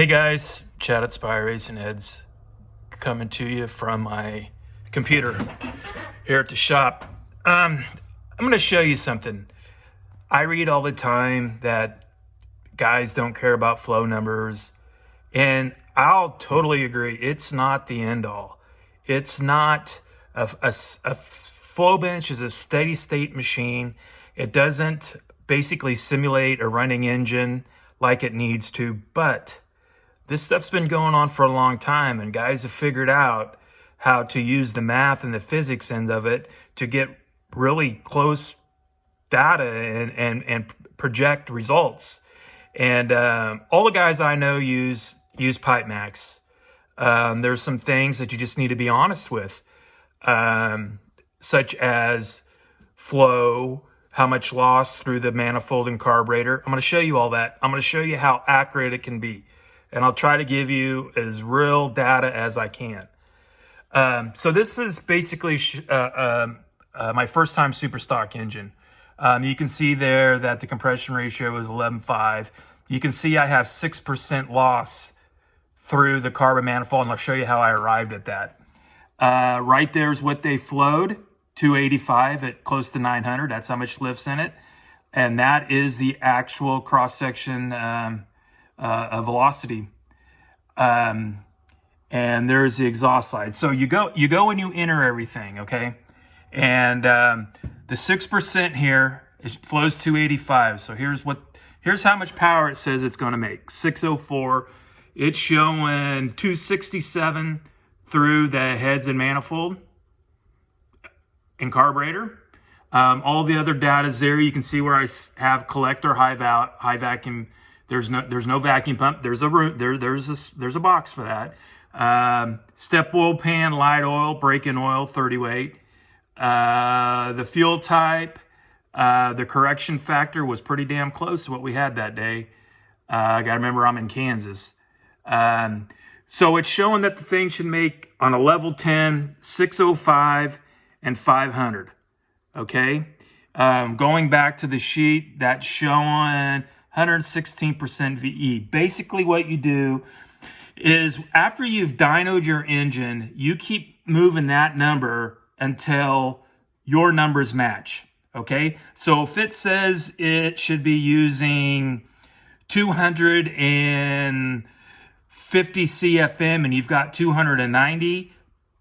Hey guys, Chad at Spy Racing Heads coming to you from my computer here at the shop. I'm going to show you something. I read all the time that guys don't care about flow numbers, and I'll totally agree. It's not the end all. It's not a flow bench is a steady state machine. It doesn't basically simulate a running engine like it needs to, but this stuff's been going on for a long time, and guys have figured out how to use the math and the physics end of it to get really close data and project results. And all the guys I know use PipeMax. There's some things that you just need to be honest with, such as flow, how much loss through the manifold and carburetor. I'm going to show you all that. I'm going to show you how accurate it can be. And I'll try to give you as real data as I can. So this is basically my first time super stock engine. You can see there that the compression ratio is 11.5. You can see I have 6% loss through the carbon manifold, and I'll show you how I arrived at that. Right there's what they flowed, 285 at close to 900. That's how much lift's in it. And that is the actual cross-section velocity, and there's the exhaust side. So you go and you enter everything, okay? And the 6% here, it flows 285. So here's how much power it says it's going to make. 604. It's showing 267 through the heads and manifold and carburetor. All the other data is there. You can see where I have collector, high vacuum. There's no vacuum pump. There's a box for that. Step oil pan, light oil, break-in oil, 30 weight. The fuel type, the correction factor was pretty damn close to what we had that day. I got to remember I'm in Kansas. So it's showing that the thing should make on a level 10, 605 and 500. Okay. Going back to the sheet, that's showing 116% VE. Basically what you do is after you've dynoed your engine, you keep moving that number until your numbers match, okay? So if it says it should be using 250 CFM and you've got 290,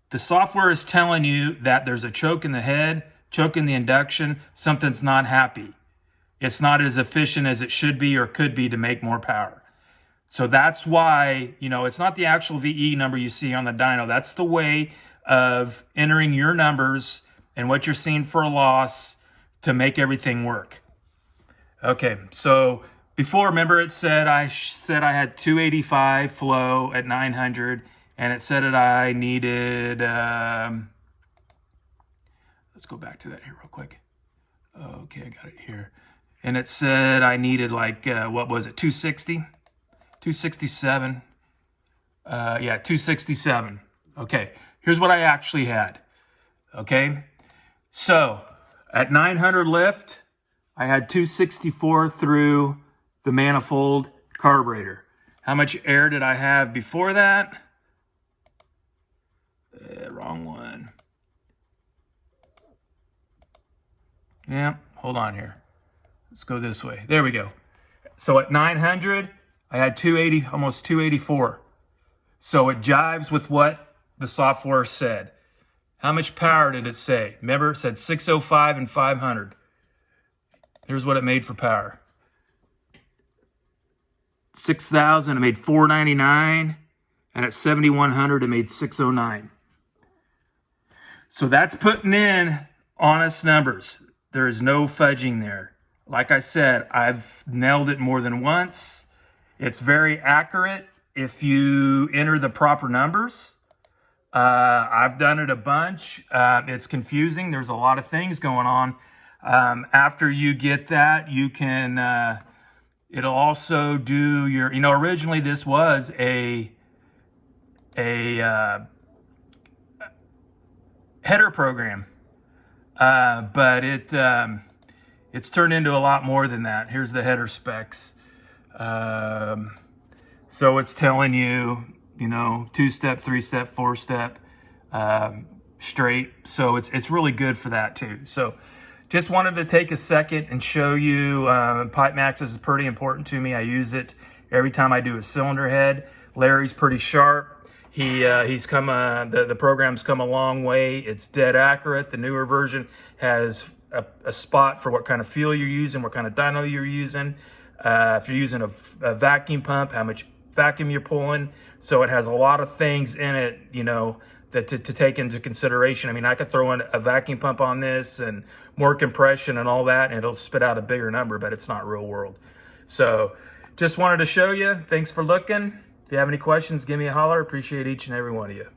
the software is telling you that there's a choke in the head, choke in the induction, something's not happy. It's not as efficient as it should be or could be to make more power. So that's why, it's not the actual VE number you see on the dyno. That's the way of entering your numbers and what you're seeing for a loss to make everything work. Okay, so before, remember it said I had 285 flow at 900, and it said that I needed, let's go back to that here real quick. Okay, I got it here. And it said I needed like, what was it, 260? 267. 267. Okay, here's what I actually had. Okay, so at 900 lift, I had 264 through the manifold carburetor. How much air did I have before that? Wrong one. Yeah, hold on here. Let's go this way. There we go. So at 900, I had 280, almost 284. So it jives with what the software said. How much power did it say? Remember, it said 605 and 500. Here's what it made for power. 6,000, it made 499. And at 7,100, it made 609. So that's putting in honest numbers. There is no fudging there. Like I said, I've nailed it more than once. It's very accurate if you enter the proper numbers. I've done it a bunch. It's confusing. There's a lot of things going on. After you get that, you can, it'll also do your, originally this was a header program, but it's turned into a lot more than that. Here's the header specs. So it's telling you, you know, 2-step, 3-step, 4-step, straight. So it's really good for that too. So just wanted to take a second and show you, PipeMax is pretty important to me. I use it every time I do a cylinder head. Larry's pretty sharp. He's come, the program's come a long way. It's dead accurate. The newer version has a spot for what kind of fuel you're using, what kind of dyno you're using. If you're using a vacuum pump, how much vacuum you're pulling. So it has a lot of things in it, you know, that to take into consideration. I mean, I could throw in a vacuum pump on this and more compression and all that, and it'll spit out a bigger number, but it's not real world. So just wanted to show you. Thanks for looking. If you have any questions, give me a holler. Appreciate each and every one of you.